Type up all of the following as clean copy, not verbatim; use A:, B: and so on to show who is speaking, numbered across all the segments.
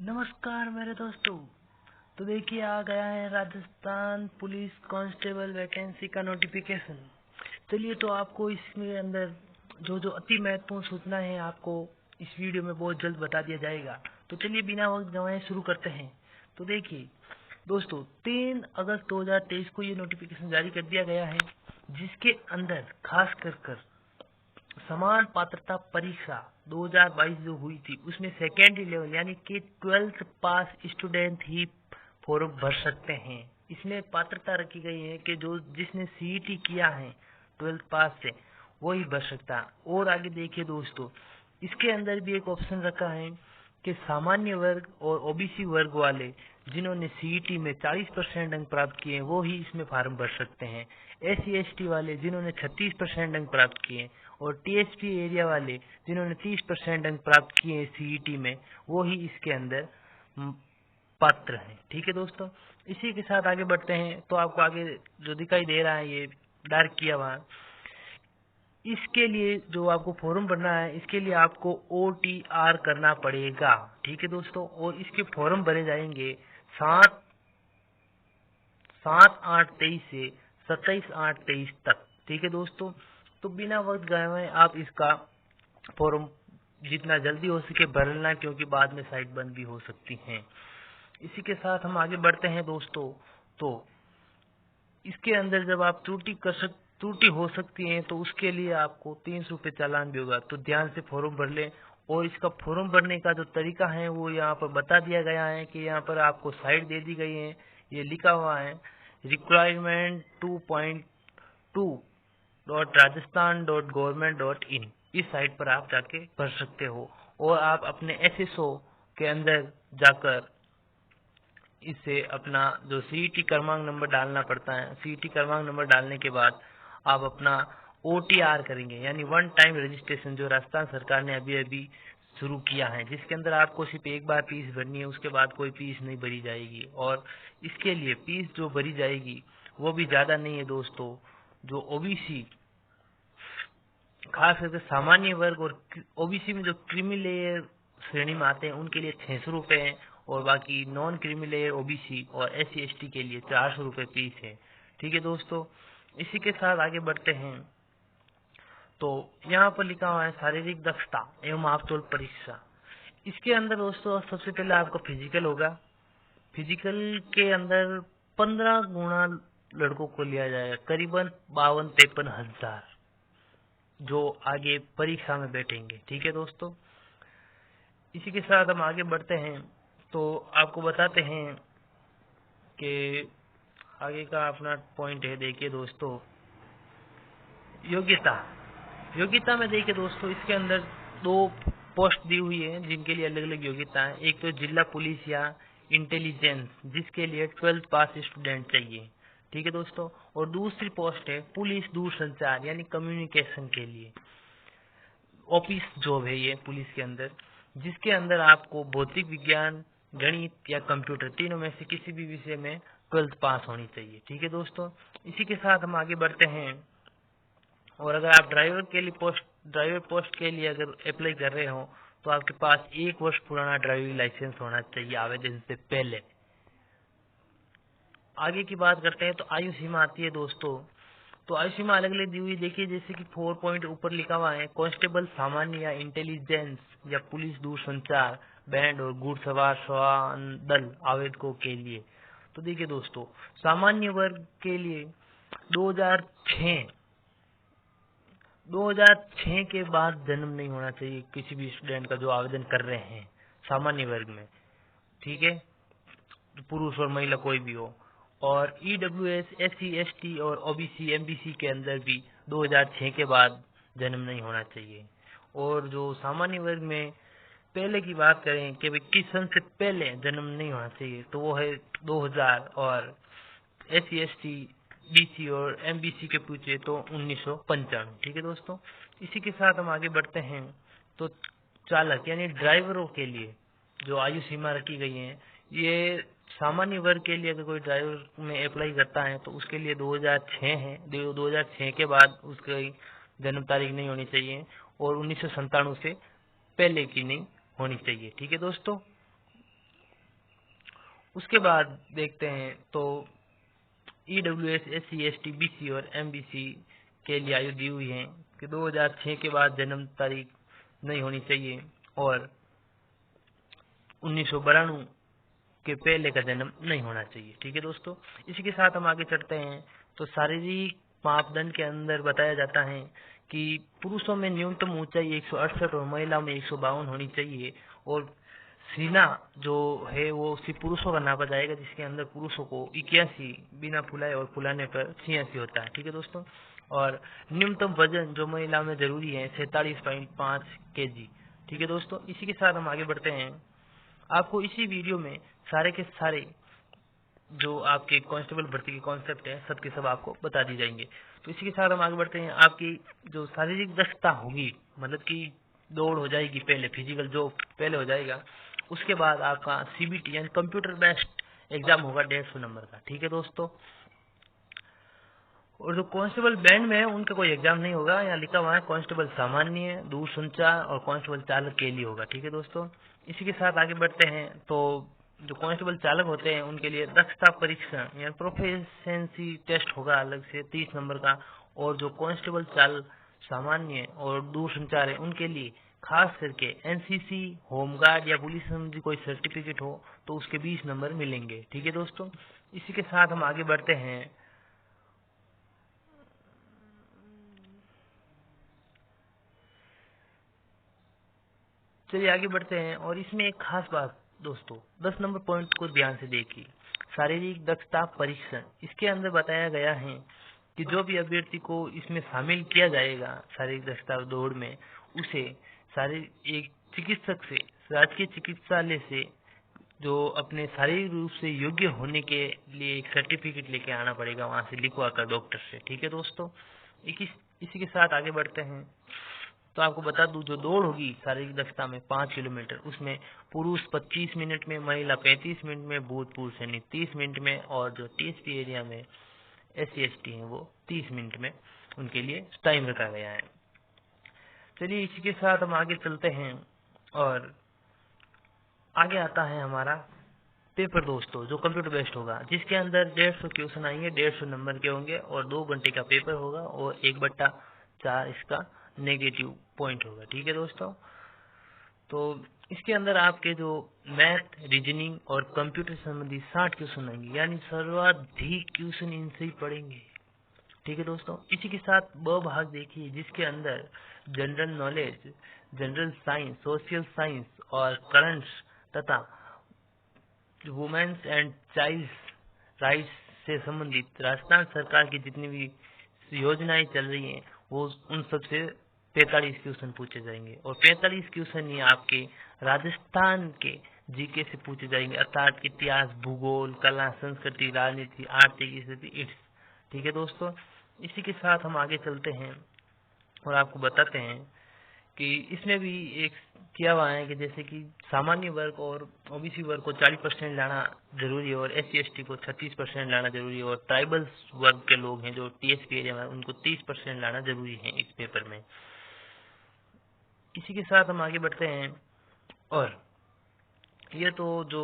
A: नमस्कार मेरे दोस्तों। तो देखिए आ गया है राजस्थान पुलिस कांस्टेबल वैकेंसी का नोटिफिकेशन। चलिए तो आपको इसमें अंदर जो जो अति महत्वपूर्ण सूचना है आपको इस वीडियो में बहुत जल्द बता दिया जाएगा। तो चलिए बिना वक्त गंवाए शुरू करते हैं। तो देखिए दोस्तों 3 अगस्त 2023 को ये नोटिफिकेशन जारी कर दिया गया है, जिसके अंदर खास कर समान पात्रता परीक्षा 2022 जो हुई थी उसमें सेकेंडरी लेवल यानी कि 12th पास स्टूडेंट ही फॉर्म भर सकते हैं। इसमें पात्रता रखी गई है कि जो जिसने सीईटी किया है 12th पास से वो ही भर सकता है। और आगे देखिए दोस्तों, इसके अंदर भी एक ऑप्शन रखा है कि सामान्य वर्ग और ओबीसी वर्ग वाले जिन्होंने सीईटी में 40% अंक प्राप्त किए हैं वो ही इसमें फॉर्म भर सकते हैं। एससी एसटी वाले जिन्होंने 36% अंक प्राप्त किए और टीएसपी एरिया वाले जिन्होंने 30% अंक प्राप्त किए हैं सीईटी में वो ही इसके अंदर पात्र हैं। ठीक है दोस्तों, इसी के साथ आगे बढ़ते हैं। तो आपको आगे जो दिखाई दे रहा है ये डार्क किया हुआ, इसके लिए जो आपको फॉर्म भरना है इसके लिए आपको OTR करना पड़ेगा। ठीक है दोस्तों, और इसके फॉर्म भरे जाएंगे 7/8/23 से 27/8/23 तक। ठीक है दोस्तों, तो बिना वक्त गए आप इसका फॉर्म जितना जल्दी हो सके भरना, क्योंकि बाद में साइट बंद भी हो सकती हैं। इसी के साथ हम आगे बढ़ते हैं दोस्तों। तो इसके अंदर जब आप त्रुटि हो सकती है तो उसके लिए आपको 300 रुपये चालान भी होगा। तो ध्यान से फॉर्म भर लें। और इसका फॉर्म भरने का जो तरीका है वो यहाँ पर बता दिया गया है कि यहाँ पर आपको साइट दे दी गई है, ये लिखा हुआ है रिक्वायरमेंट 2.2.rajasthan.government.in। इस साइट पर आप जाके भर सकते हो और आप अपने SSO के अंदर जाकर इससे अपना जो सीईटी क्रमांक नंबर डालना पड़ता है, सीईटी क्रमांक नंबर डालने के बाद आप अपना OTR करेंगे यानी वन टाइम रजिस्ट्रेशन, जो राजस्थान सरकार ने अभी अभी शुरू किया है, जिसके अंदर आपको सिर्फ एक बार फीस भरनी है, उसके बाद कोई फीस नहीं भरी जाएगी। और इसके लिए फीस जो भरी जाएगी वो भी ज्यादा नहीं है दोस्तों। जो ओबीसी खास करके सामान्य वर्ग और ओबीसी में जो क्रीमी लेयर श्रेणी में आते हैं उनके लिए 600 रुपए है, और बाकी नॉन क्रीमी लेयर ओबीसी और SC ST के लिए 400 रुपए फीस है। ठीक है दोस्तों, इसी के साथ आगे बढ़ते हैं। तो यहाँ पर लिखा हुआ है शारीरिक दक्षता एवं आपतोल परीक्षा। इसके अंदर दोस्तों सबसे पहले आपका फिजिकल होगा। फिजिकल के अंदर 15 गुना लड़कों को लिया जाएगा, करीबन 52-53 हजार जो आगे परीक्षा में बैठेंगे। ठीक है दोस्तों, इसी के साथ हम आगे बढ़ते हैं। तो आपको बताते हैं कि आगे का अपना पॉइंट है। देखिए दोस्तों, योग्यता में देखिए दोस्तों इसके अंदर 2 पोस्ट दी हुई है जिनके लिए अलग अलग योग्यता है। एक तो जिला पुलिस या इंटेलिजेंस, जिसके लिए 12th पास स्टूडेंट चाहिए। ठीक है दोस्तों, और दूसरी पोस्ट है पुलिस दूरसंचार यानी कम्युनिकेशन के लिए। ऑफिस जॉब है ये पुलिस के अंदर, जिसके अंदर आपको भौतिक विज्ञान, गणित या कंप्यूटर तीनों में से किसी भी विषय में 12th पास होनी चाहिए। ठीक है दोस्तों, इसी के साथ हम आगे बढ़ते हैं। और अगर आप ड्राइवर पोस्ट के लिए अगर अप्लाई कर रहे हो तो आपके पास 1 वर्ष पुराना ड्राइविंग लाइसेंस होना चाहिए आवेदन से पहले। आगे की बात करते हैं तो आयु सीमा आती है दोस्तों। तो आयु सीमा अलग अलग दी हुई देखिए, जैसे कि 4 पॉइंट ऊपर लिखा हुआ है कांस्टेबल सामान्य या इंटेलिजेंस या पुलिस दूरसंचार बैंड और घुड़सवार श्वान दल आवेदकों के लिए। तो देखिए दोस्तों, सामान्य वर्ग के लिए 2006 के बाद जन्म नहीं होना चाहिए किसी भी स्टूडेंट का जो आवेदन कर रहे हैं सामान्य वर्ग में। ठीक है, पुरुष और महिला कोई भी हो। और EWS SC ST और OBC MBC के अंदर भी 2006 के बाद जन्म नहीं होना चाहिए। और जो सामान्य वर्ग में पहले की बात करें कि किस सन से पहले जन्म नहीं होना चाहिए तो वो है 2000, और SC ST BC और MBC के पूछे तो 1995। ठीक है दोस्तों, इसी के साथ हम आगे बढ़ते हैं। तो चालक यानी ड्राइवरों के लिए जो आयु सीमा रखी गई है, ये सामान्य वर्ग के लिए अगर कोई ड्राइवर में अप्लाई करता है तो उसके लिए 2006 है। 2006 के बाद उसकी जन्म तारीख नहीं होनी चाहिए और 1997 से पहले की नहीं होनी चाहिए। ठीक है दोस्तों, उसके बाद देखते हैं तो EWS, SC, ST, BC और MBC के लिए आयु दी हुई है कि 2006 के बाद जन्म तारीख नहीं होनी चाहिए और 1992 के पहले का जन्म नहीं होना चाहिए। ठीक है दोस्तों, इसी के साथ हम आगे चढ़ते हैं तो शारीरिक मापदंड के अंदर बताया जाता है कि पुरुषों में न्यूनतम ऊंचाई 168 और महिला में 152 होनी चाहिए और सीना जो है वो सिर्फ पुरुषों का नापा जाएगा, जिसके अंदर पुरुषों को 81 बिना फुलाए और फुलाने पर 86 होता है। ठीक है दोस्तों, और न्यूनतम वजन जो महिला में जरूरी है 47.5 kg। ठीक है दोस्तों, इसी के साथ हम आगे बढ़ते हैं। आपको इसी वीडियो में सारे के सारे जो आपके कांस्टेबल भर्ती के कॉन्सेप्ट है सब के सब आपको बता दी जाएंगे। तो इसी के साथ हम आगे बढ़ते हैं। आपकी जो शारीरिक दक्षता होगी, मतलब कि दौड़ हो जाएगी पहले, फिजिकल जो पहले हो जाएगा, उसके बाद आपका CBT यानी कंप्यूटर बेस्ड एग्जाम होगा 150 नंबर का। ठीक है दोस्तों, और जो कांस्टेबल बैंड में है उनका कोई एग्जाम नहीं होगा, यहाँ लिखा हुआ है कांस्टेबल सामान्य, दूरसंचार और कांस्टेबल चालक के लिए होगा। ठीक है दोस्तों, इसी के साथ आगे बढ़ते हैं तो जो कांस्टेबल चालक होते हैं उनके लिए दक्षता परीक्षण या प्रोफिशिएंसी टेस्ट होगा अलग से 30 नंबर का, और जो कांस्टेबल चालक सामान्य और दूरसंचार है उनके लिए खास करके NCC, होमगार्ड या पुलिस संबंधी कोई सर्टिफिकेट हो तो उसके 20 नंबर मिलेंगे। ठीक है दोस्तों, इसी के साथ हम आगे बढ़ते हैं। चलिए आगे बढ़ते हैं, और इसमें एक खास बात दोस्तों, 10 नंबर पॉइंट को ध्यान से देखिए। शारीरिक दक्षता परीक्षण, इसके अंदर बताया गया है कि जो भी अभ्यर्थी को इसमें शामिल किया जाएगा शारीरिक दक्षता दौड़ में, उसे शारीरिक एक चिकित्सक से, राजकीय चिकित्सालय से जो अपने शारीरिक रूप से योग्य होने के लिए एक सर्टिफिकेट लेके आना पड़ेगा, वहां से लिखवा कर डॉक्टर से। ठीक है दोस्तों, इसी के साथ आगे बढ़ते हैं। तो आपको बता दूं, जो दौड़ होगी शारीरिक दक्षता में 5 किलोमीटर, उसमें पुरुष 25 मिनट में, महिला 35 मिनट में, भूतपूर्व सैनिक 30 मिनट में, और जो TSP एरिया में SC ST है वो 30 मिनट में उनके लिए टाइम रखा गया है। चलिए इसी के साथ हम आगे चलते हैं, और आगे आता है हमारा पेपर दोस्तों, जो कंप्यूटर बेस्ड होगा, जिसके अंदर 150 क्वेश्चन आएंगे, 150 नंबर के होंगे और 2 घंटे का पेपर होगा और 1/4 इसका नेगेटिव पॉइंट होगा। ठीक है दोस्तों, तो इसके अंदर आपके जो मैथ, रीजनिंग और कंप्यूटर संबंधी 60 क्वेश्चन आएंगे, यानी सर्वाधिक क्वेश्चन इनसे ही पढ़ेंगे। ठीक है दोस्तों, इसी के साथ ब भाग देखिए, जिसके अंदर general knowledge, general science, social science और करंट्स तथा वुमेन्स एंड चाइल्ड राइट्स से संबंधित राजस्थान सरकार की जितनी भी योजनाएं चल रही हैं वो उन सब से 45 क्वेश्चन पूछे जाएंगे, और 45 क्वेश्चन ही आपके राजस्थान के GK से पूछे जाएंगे, अर्थात इतिहास, भूगोल, कला, संस्कृति, राजनीति, आर्थिक स्थिति। ठीक है दोस्तों, इसी के साथ हम आगे चलते हैं और आपको बताते हैं कि इसमें भी एक किया हुआ है कि जैसे कि सामान्य वर्ग और OBC वर्ग को 40% लाना जरूरी है, और SC ST को 36% लाना जरूरी है, और ट्राइबल्स वर्ग के लोग हैं जो TSP एरिया में, उनको 30% लाना जरूरी है इस पेपर में। इसी के साथ हम आगे बढ़ते हैं, और ये तो जो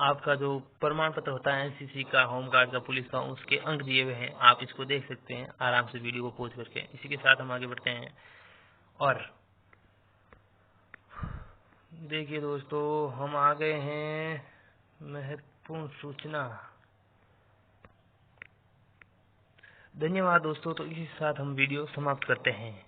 A: आपका जो प्रमाण पत्र होता है NCC का, होमगार्ड का, पुलिस का, उसके अंक दिए हुए हैं, आप इसको देख सकते हैं आराम से वीडियो को पॉज करके। इसी के साथ हम आगे बढ़ते हैं, और देखिए दोस्तों, हम आ गए हैं महत्वपूर्ण सूचना। धन्यवाद दोस्तों, तो इसी के साथ हम वीडियो समाप्त करते हैं।